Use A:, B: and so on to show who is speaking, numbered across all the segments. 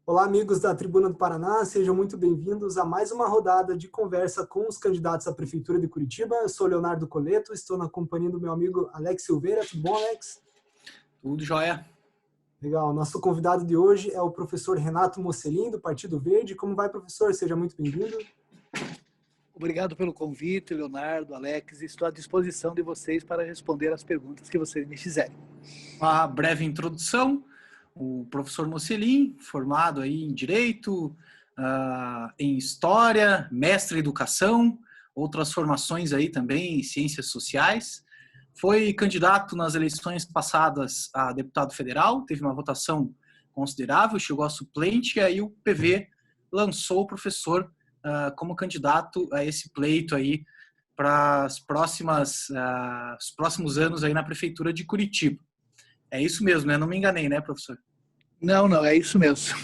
A: Olá, amigos da Tribuna do Paraná, sejam muito bem-vindos a mais uma rodada de conversa com os candidatos à Prefeitura de Curitiba. Eu sou Leonardo Coleto, estou na companhia do meu amigo Alex Silveira. Tudo bom, Alex?
B: Tudo jóia.
A: Legal. Nosso convidado de hoje é o professor Renato Mocelin, do Partido Verde. Como vai, professor? Seja muito bem-vindo.
C: Obrigado pelo convite, Leonardo, Alex. Estou à disposição de vocês para responder as perguntas que vocês me fizerem.
B: Uma breve introdução. O professor Mocelin, formado aí em Direito, em História, mestre em Educação, outras formações aí também em Ciências Sociais. Foi candidato nas eleições passadas a deputado federal, teve uma votação considerável, chegou a suplente, e aí o PV lançou o professor como candidato a esse pleito aí para os próximos anos aí na Prefeitura de Curitiba. É isso mesmo, né? Não me enganei, né, professor?
C: Não, é isso mesmo.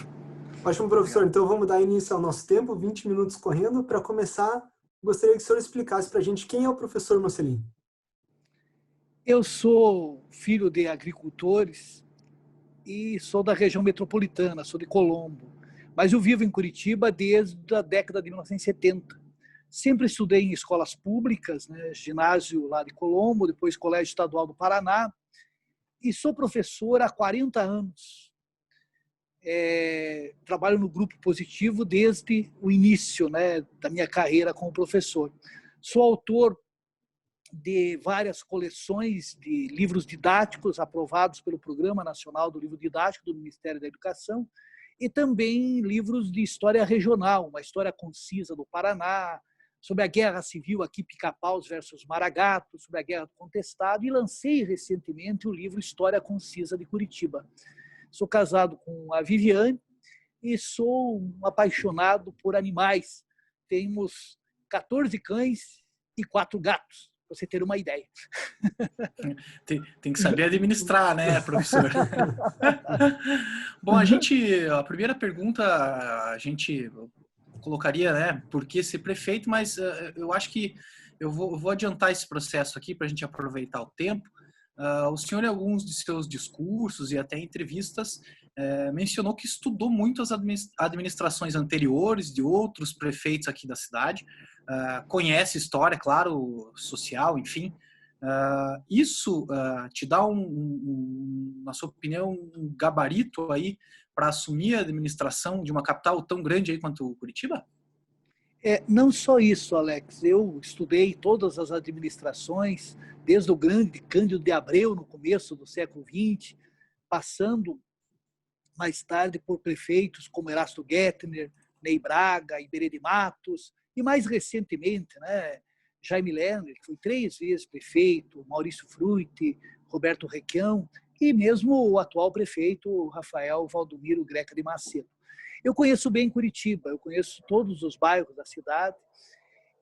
A: Ótimo, professor. Então vamos dar início ao nosso tempo, 20 minutos correndo. Para começar, gostaria que o senhor explicasse para a gente quem é o professor Mocelin.
C: Eu sou filho de agricultores e sou da região metropolitana, sou de Colombo. Mas eu vivo em Curitiba desde a década de 1970. Sempre estudei em escolas públicas, né? Ginásio lá de Colombo, depois Colégio Estadual do Paraná, e sou professor há 40 anos. Trabalho no Grupo Positivo desde o início, né, da minha carreira como professor. Sou autor de várias coleções de livros didáticos aprovados pelo Programa Nacional do Livro Didático do Ministério da Educação e também livros de história regional, uma história concisa do Paraná, sobre a Guerra Civil aqui, Pica-Paus versus Maragato, sobre a Guerra do Contestado, e lancei recentemente o livro História Concisa de Curitiba. Sou casado com a Viviane e sou um apaixonado por animais. Temos 14 cães e 4 gatos, para você ter uma ideia.
B: Tem que saber administrar, né, professor? Bom, a primeira pergunta, a gente colocaria, né, por que ser prefeito, mas eu acho que eu vou adiantar esse processo aqui para a gente aproveitar o tempo. O senhor, em alguns de seus discursos e até entrevistas, mencionou que estudou muito as administrações anteriores de outros prefeitos aqui da cidade, conhece história, claro, social, enfim. Isso te dá, na sua opinião, um gabarito aí para assumir a administração de uma capital tão grande aí quanto Curitiba?
C: Não só isso, Alex. Eu estudei todas as administrações, desde o grande Cândido de Abreu, no começo do século XX, passando mais tarde por prefeitos como Erasto Gettner, Ney Braga, Iberê de Matos, e mais recentemente, né, Jaime Lerner, que foi 3 vezes prefeito, Maurício Frutti, Roberto Requião, e mesmo o atual prefeito, Rafael Valdomiro Greca de Macedo. Eu conheço bem Curitiba, eu conheço todos os bairros da cidade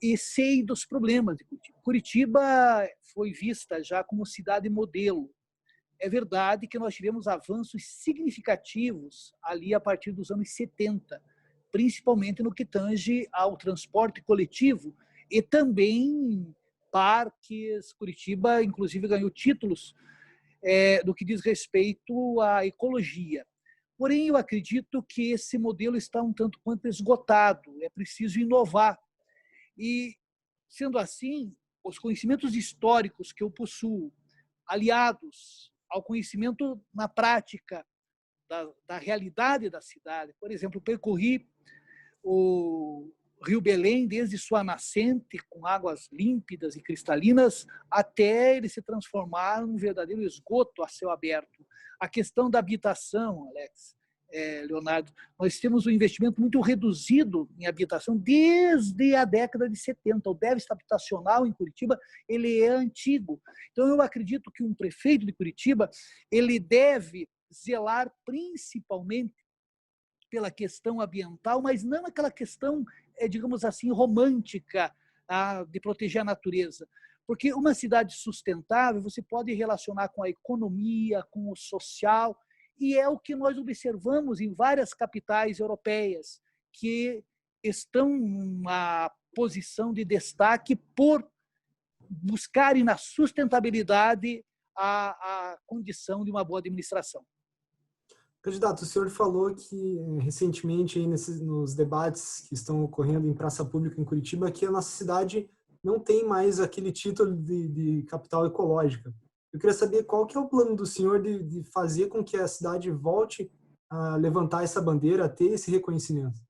C: e sei dos problemas de Curitiba. Curitiba foi vista já como cidade modelo. É verdade que nós tivemos avanços significativos ali a partir dos anos 70, principalmente no que tange ao transporte coletivo e também parques. Curitiba, inclusive, ganhou títulos do que diz respeito à ecologia. Porém, eu acredito que esse modelo está um tanto quanto esgotado, é preciso inovar. E, sendo assim, os conhecimentos históricos que eu possuo, aliados ao conhecimento na prática da realidade da cidade, por exemplo, percorri o Rio Belém desde sua nascente, com águas límpidas e cristalinas, até ele se transformar num verdadeiro esgoto a céu aberto. A questão da habitação, Alex, Leonardo, nós temos um investimento muito reduzido em habitação desde a década de 70. O déficit habitacional em Curitiba ele é antigo. Então, eu acredito que um prefeito de Curitiba ele deve zelar principalmente pela questão ambiental, mas não aquela questão, digamos assim, romântica, de proteger a natureza. Porque uma cidade sustentável você pode relacionar com a economia, com o social, e é o que nós observamos em várias capitais europeias, que estão numa posição de destaque por buscarem na sustentabilidade a condição de uma boa administração.
A: Candidato, o senhor falou que recentemente aí nos debates que estão ocorrendo em praça pública em Curitiba, que a nossa cidade não tem mais aquele título de capital ecológica. Eu queria saber qual que é o plano do senhor de fazer com que a cidade volte a levantar essa bandeira, a ter esse reconhecimento.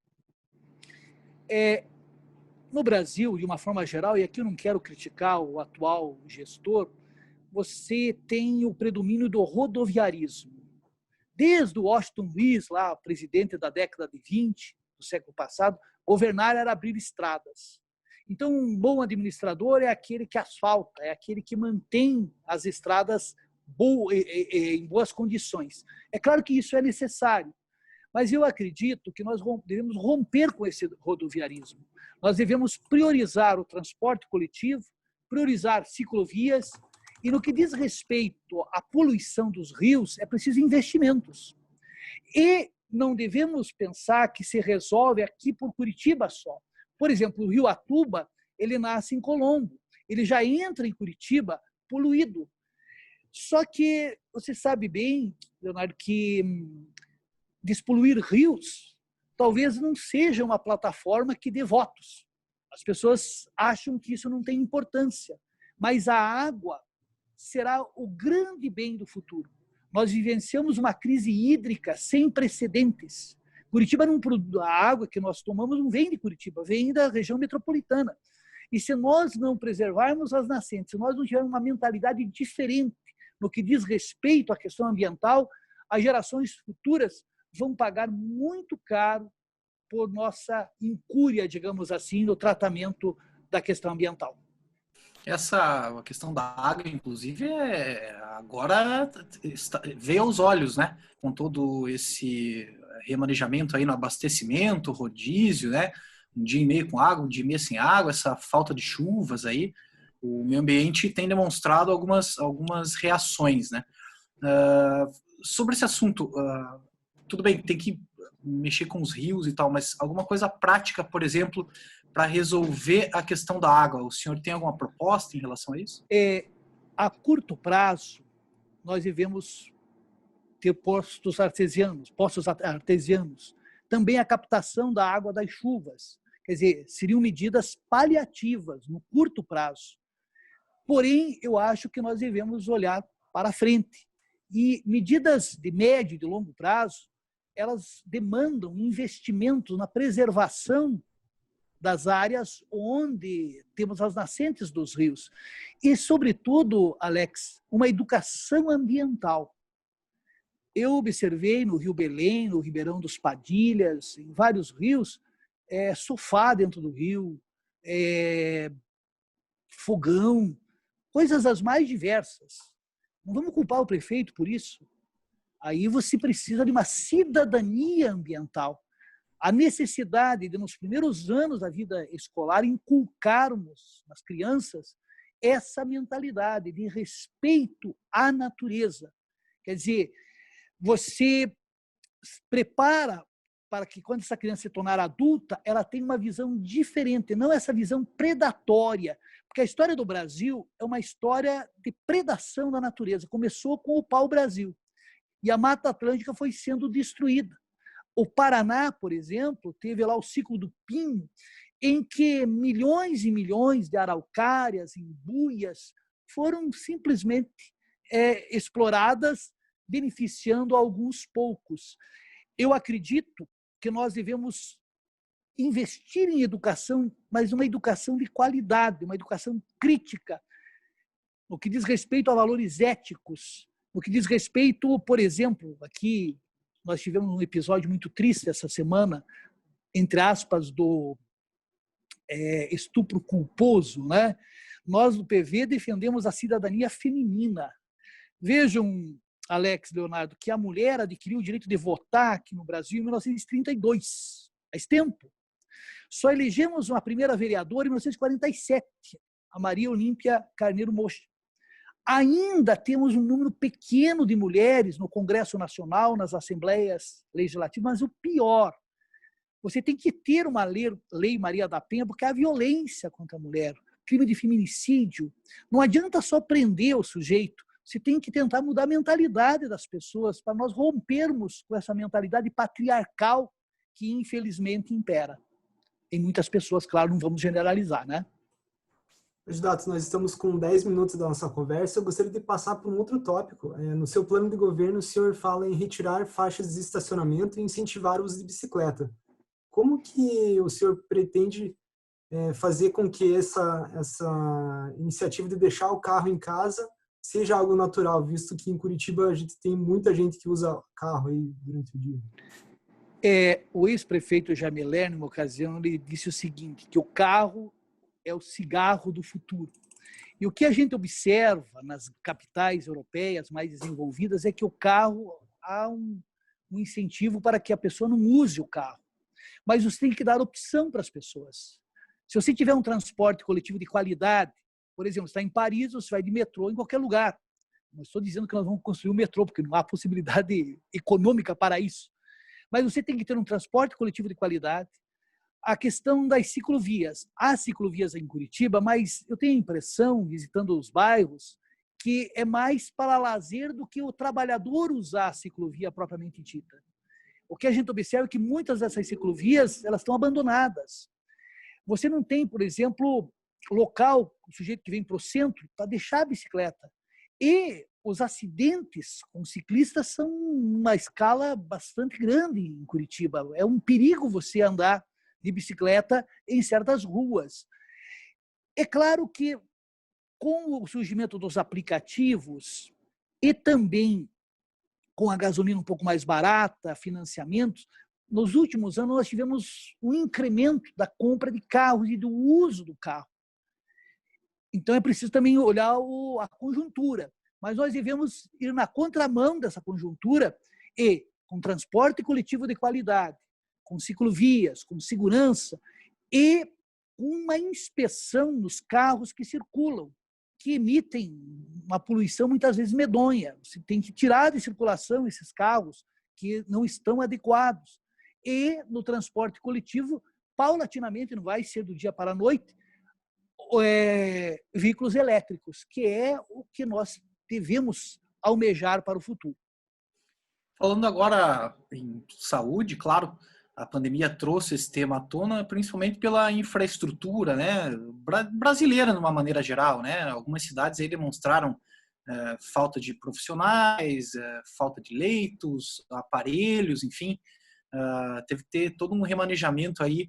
C: No Brasil, de uma forma geral, e aqui eu não quero criticar o atual gestor, você tem o predomínio do rodoviarismo. Desde o Washington Luiz, lá, presidente da década de 20, do século passado, governar era abrir estradas. Então, um bom administrador é aquele que asfalta, é aquele que mantém as estradas em boas condições. É claro que isso é necessário, mas eu acredito que nós devemos romper com esse rodoviarismo. Nós devemos priorizar o transporte coletivo, priorizar ciclovias, e no que diz respeito à poluição dos rios, é preciso investimentos. E não devemos pensar que se resolve aqui por Curitiba só. Por exemplo, o rio Atuba, ele nasce em Colombo, ele já entra em Curitiba poluído. Só que você sabe bem, Leonardo, que despoluir rios talvez não seja uma plataforma que dê votos. As pessoas acham que isso não tem importância, mas a água será o grande bem do futuro. Nós vivenciamos uma crise hídrica sem precedentes. Curitiba a água que nós tomamos não vem de Curitiba, vem da região metropolitana. E se nós não preservarmos as nascentes, se nós não tivermos uma mentalidade diferente no que diz respeito à questão ambiental, as gerações futuras vão pagar muito caro por nossa incúria, digamos assim, no tratamento da questão ambiental.
B: Essa questão da água, inclusive, agora veio aos olhos, né? Com todo esse remanejamento aí no abastecimento, rodízio, né? Um dia e meio com água, um dia e meio sem água, essa falta de chuvas aí. O meio ambiente tem demonstrado algumas reações, né? Sobre esse assunto, tudo bem, tem que mexer com os rios e tal, mas alguma coisa prática, por exemplo, para resolver a questão da água. O senhor tem alguma proposta em relação a isso?
C: A curto prazo, nós devemos ter poços artesianos. Também a captação da água das chuvas. Quer dizer, seriam medidas paliativas no curto prazo. Porém, eu acho que nós devemos olhar para frente. E medidas de médio e de longo prazo, elas demandam investimentos na preservação das áreas onde temos as nascentes dos rios. E, sobretudo, Alex, uma educação ambiental. Eu observei no Rio Belém, no Ribeirão dos Padilhas, em vários rios, sofá dentro do rio, fogão, coisas as mais diversas. Não vamos culpar o prefeito por isso. Aí você precisa de uma cidadania ambiental. A necessidade de, nos primeiros anos da vida escolar, inculcarmos nas crianças essa mentalidade de respeito à natureza. Quer dizer, você prepara para que, quando essa criança se tornar adulta, ela tenha uma visão diferente, não essa visão predatória. Porque a história do Brasil é uma história de predação da natureza. Começou com o pau-brasil. E a Mata Atlântica foi sendo destruída. O Paraná, por exemplo, teve lá o ciclo do pinho, em que milhões e milhões de araucárias, embuias, foram simplesmente exploradas, beneficiando alguns poucos. Eu acredito que nós devemos investir em educação, mas uma educação de qualidade, uma educação crítica, no que diz respeito a valores éticos, no que diz respeito, por exemplo, aqui nós tivemos um episódio muito triste essa semana, entre aspas, do estupro culposo, né? Nós, do PV, defendemos a cidadania feminina. Vejam, Alex, Leonardo, que a mulher adquiriu o direito de votar aqui no Brasil em 1932. Faz tempo. Só elegemos uma primeira vereadora em 1947, a Maria Olímpia Carneiro Mocha. Ainda temos um número pequeno de mulheres no Congresso Nacional, nas assembleias legislativas, mas o pior, você tem que ter uma lei Maria da Penha, porque há violência contra a mulher, crime de feminicídio. Não adianta só prender o sujeito, Você tem que tentar mudar a mentalidade das pessoas para nós rompermos com essa mentalidade patriarcal que, infelizmente, impera. Em muitas pessoas, claro, não vamos generalizar, né?
A: Candidato, nós estamos com 10 minutos da nossa conversa. Eu gostaria de passar para um outro tópico. No seu plano de governo, o senhor fala em retirar faixas de estacionamento e incentivar o uso de bicicleta. Como que o senhor pretende fazer com que essa iniciativa de deixar o carro em casa seja algo natural, visto que em Curitiba a gente tem muita gente que usa carro aí durante o dia?
C: O ex-prefeito Jamiler, numa ocasião, ele disse o seguinte, que o carro é o cigarro do futuro. E o que a gente observa nas capitais europeias mais desenvolvidas é que o carro, há um incentivo para que a pessoa não use o carro. Mas você tem que dar opção para as pessoas. Se você tiver um transporte coletivo de qualidade, por exemplo, você está em Paris, você vai de metrô em qualquer lugar. Não estou dizendo que nós vamos construir um metrô, porque não há possibilidade econômica para isso. Mas você tem que ter um transporte coletivo de qualidade. A questão das ciclovias. Há ciclovias em Curitiba, mas eu tenho a impressão, visitando os bairros, que é mais para lazer do que o trabalhador usar a ciclovia propriamente dita. O que a gente observa é que muitas dessas ciclovias elas estão abandonadas. Você não tem, por exemplo, local, o sujeito que vem para o centro, para deixar a bicicleta. E os acidentes com ciclistas são uma escala bastante grande em Curitiba. É um perigo você andar de bicicleta em certas ruas. É claro que, com o surgimento dos aplicativos e também com a gasolina um pouco mais barata, financiamentos, nos últimos anos nós tivemos um incremento da compra de carros e do uso do carro. Então é preciso também olhar a conjuntura. Mas nós devemos ir na contramão dessa conjuntura e, com transporte coletivo de qualidade, com ciclovias, com segurança e com uma inspeção nos carros que circulam, que emitem uma poluição muitas vezes medonha. Você tem que tirar de circulação esses carros que não estão adequados. E no transporte coletivo, paulatinamente, não vai ser do dia para a noite, veículos elétricos, que é o que nós devemos almejar para o futuro.
B: Falando agora em saúde, claro, a pandemia trouxe esse tema à tona, principalmente pela infraestrutura, né, brasileira de uma maneira geral, né? Algumas cidades aí demonstraram falta de profissionais, falta de leitos, aparelhos, enfim, teve que ter todo um remanejamento aí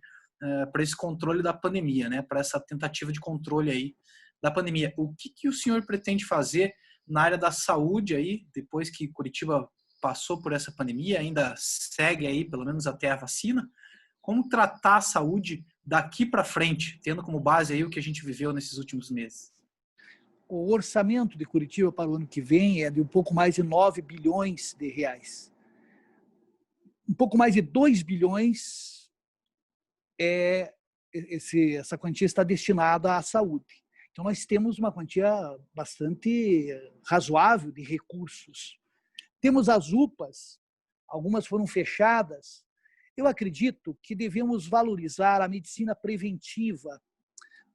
B: para esse controle da pandemia, né? Para essa tentativa de controle aí da pandemia. O que o senhor pretende fazer na área da saúde aí, depois que Curitiba passou por essa pandemia, ainda segue aí, pelo menos até a vacina? Como tratar a saúde daqui para frente, tendo como base aí o que a gente viveu nesses últimos meses?
C: O orçamento de Curitiba para o ano que vem é de um pouco mais de 9 bilhões de reais. Um pouco mais de 2 bilhões essa quantia está destinada à saúde. Então, nós temos uma quantia bastante razoável de recursos. Temos as UPAs, algumas foram fechadas. Eu acredito que devemos valorizar a medicina preventiva,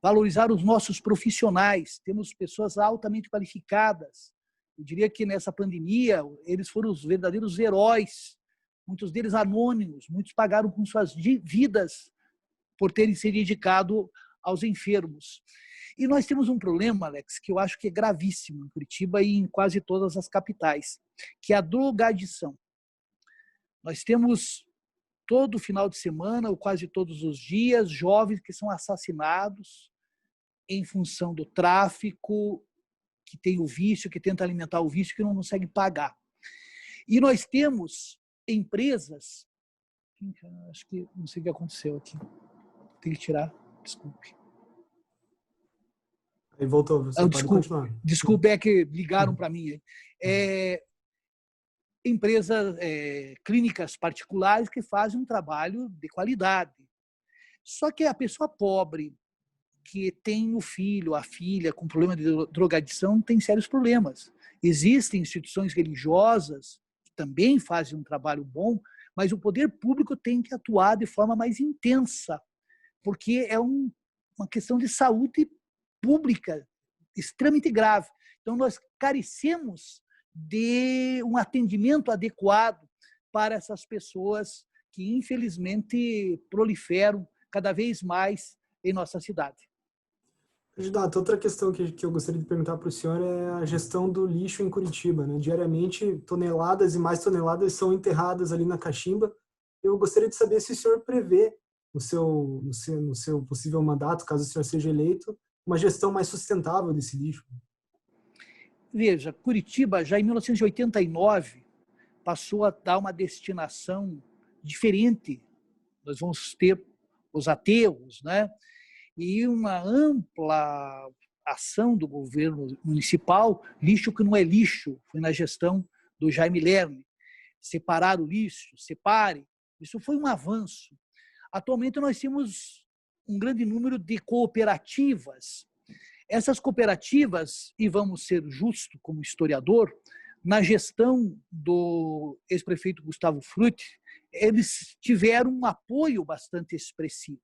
C: valorizar os nossos profissionais. Temos pessoas altamente qualificadas. Eu diria que nessa pandemia, eles foram os verdadeiros heróis, muitos deles anônimos, muitos pagaram com suas vidas por terem se dedicado aos enfermos. E nós temos um problema, Alex, que eu acho que é gravíssimo em Curitiba e em quase todas as capitais, que é a drogadição. Nós temos todo final de semana, ou quase todos os dias, jovens que são assassinados em função do tráfico, que tem o vício, que tenta alimentar o vício, que não consegue pagar. E nós temos empresas... Acho que não sei o que aconteceu aqui. Tem que tirar, desculpe.
A: Aí voltou, você pode continuar.
C: Desculpe, é que ligaram para mim. Empresas, clínicas particulares que fazem um trabalho de qualidade. Só que a pessoa pobre, que tem o filho, a filha com problema de drogadição, tem sérios problemas. Existem instituições religiosas que também fazem um trabalho bom, mas o poder público tem que atuar de forma mais intensa, porque é uma questão de saúde pública, extremamente grave. Então, nós carecemos de um atendimento adequado para essas pessoas que, infelizmente, proliferam cada vez mais em nossa cidade.
A: Candidato, outra questão que eu gostaria de perguntar para o senhor é a gestão do lixo em Curitiba, né? Diariamente, toneladas e mais toneladas são enterradas ali na cachimba. Eu gostaria de saber se o senhor prevê, no seu possível mandato, caso o senhor seja eleito, uma gestão mais sustentável desse lixo.
C: Veja, Curitiba, já em 1989, passou a dar uma destinação diferente. Nós vamos ter os aterros, né? E uma ampla ação do governo municipal, lixo que não é lixo, foi na gestão do Jaime Lerner. Separar o lixo, separe, isso foi um avanço. Atualmente nós temos um grande número de cooperativas. Essas cooperativas, e vamos ser justos como historiador, na gestão do ex-prefeito Gustavo Frutti, eles tiveram um apoio bastante expressivo.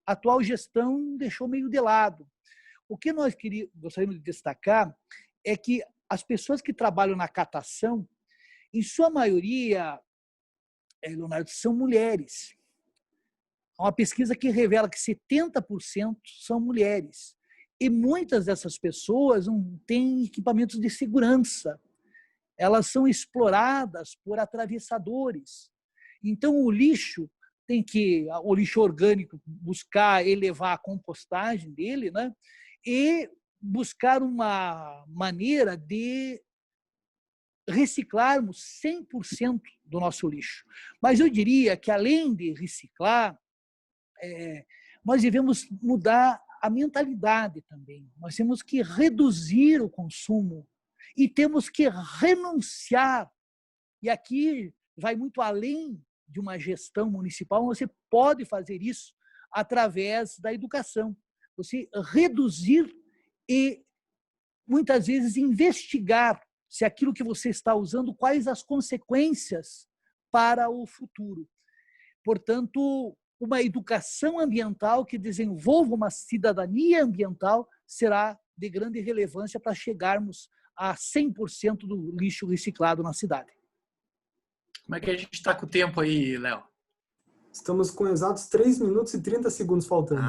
C: A atual gestão deixou meio de lado. O que nós gostaríamos de destacar é que as pessoas que trabalham na catação, em sua maioria, Leonardo, são mulheres. Há uma pesquisa que revela que 70% são mulheres. E muitas dessas pessoas não têm equipamentos de segurança. Elas são exploradas por atravessadores. Então, o lixo orgânico, buscar elevar a compostagem dele, né? E buscar uma maneira de reciclarmos 100% do nosso lixo. Mas eu diria que, além de reciclar, nós devemos mudar a mentalidade também. Nós temos que reduzir o consumo e temos que renunciar. E aqui vai muito além de uma gestão municipal, você pode fazer isso através da educação. Você reduzir e, muitas vezes, investigar se aquilo que você está usando, quais as consequências para o futuro. Portanto, uma educação ambiental que desenvolva uma cidadania ambiental será de grande relevância para chegarmos a 100% do lixo reciclado na cidade.
B: Como é que a gente está com o tempo aí, Léo?
A: Estamos com exatos 3 minutos e 30 segundos faltando.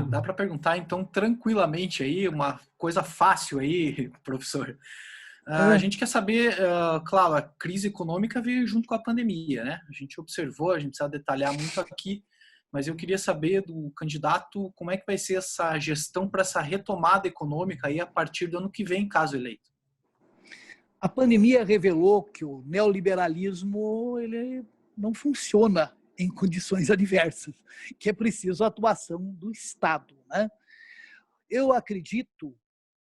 B: Dá para perguntar então tranquilamente aí, uma coisa fácil aí, professor. A gente quer saber, claro, a crise econômica veio junto com a pandemia, né? A gente observou, a gente precisa detalhar muito aqui, mas eu queria saber do candidato como é que vai ser essa gestão para essa retomada econômica aí a partir do ano que vem, caso eleito.
C: A pandemia revelou que o neoliberalismo ele não funciona em condições adversas, que é preciso a atuação do Estado, né? Eu acredito,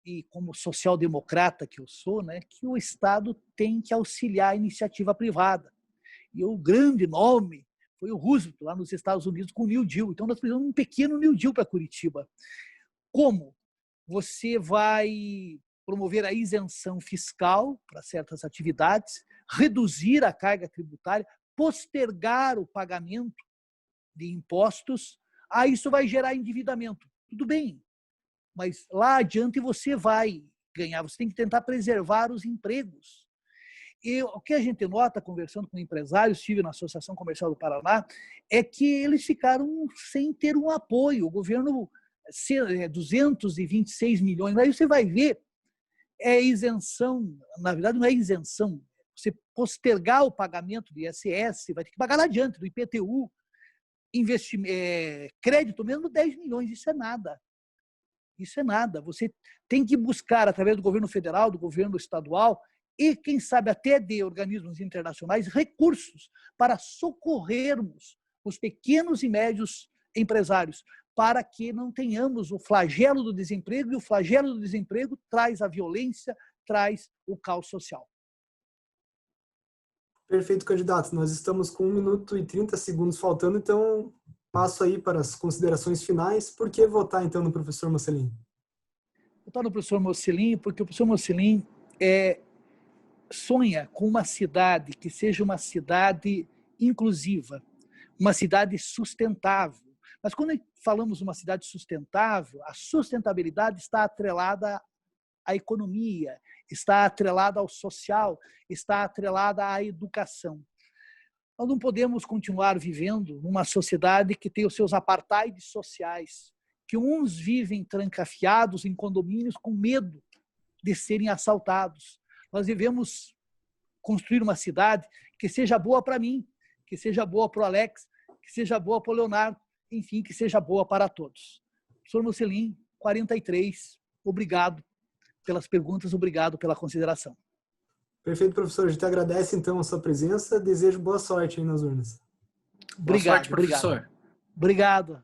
C: e como social-democrata que eu sou, né, que o Estado tem que auxiliar a iniciativa privada. E o grande nome foi o Roosevelt, lá nos Estados Unidos, com o New Deal. Então, nós precisamos de um pequeno New Deal para Curitiba. Como? Você vai promover a isenção fiscal para certas atividades, reduzir a carga tributária, postergar o pagamento de impostos. Isso vai gerar endividamento. Tudo bem, mas lá adiante você vai ganhar. Você tem que tentar preservar os empregos. E o que a gente nota, conversando com empresários, estive na Associação Comercial do Paraná, é que eles ficaram sem ter um apoio. O governo, 226 milhões, aí você vai ver, é isenção, na verdade não é isenção, você postergar o pagamento do ISS, vai ter que pagar lá adiante, do IPTU, crédito mesmo 10 milhões, isso é nada. Isso é nada. Você tem que buscar, através do governo federal, do governo estadual e, quem sabe, até de organismos internacionais, recursos para socorrermos os pequenos e médios empresários, para que não tenhamos o flagelo do desemprego, e o flagelo do desemprego traz a violência, traz o caos social.
A: Perfeito, candidato. Nós estamos com 1 minuto e 30 segundos faltando, então passo aí para as considerações finais. Por que votar, então, no professor Mocelin?
C: Votar no professor Mocelin porque o professor Mocelin sonha com uma cidade que seja uma cidade inclusiva, uma cidade sustentável. Mas quando falamos uma cidade sustentável, a sustentabilidade está atrelada à economia, está atrelada ao social, está atrelada à educação. Nós não podemos continuar vivendo numa sociedade que tem os seus apartheids sociais, que uns vivem trancafiados em condomínios com medo de serem assaltados. Nós devemos construir uma cidade que seja boa para mim, que seja boa para o Alex, que seja boa para o Leonardo, enfim, que seja boa para todos. Professor Mocelin, 43, obrigado pelas perguntas, obrigado pela consideração.
A: Perfeito, professor. A gente agradece, então, a sua presença. Desejo boa sorte aí nas urnas.
C: Obrigado,
B: boa sorte, professor.
C: Obrigado.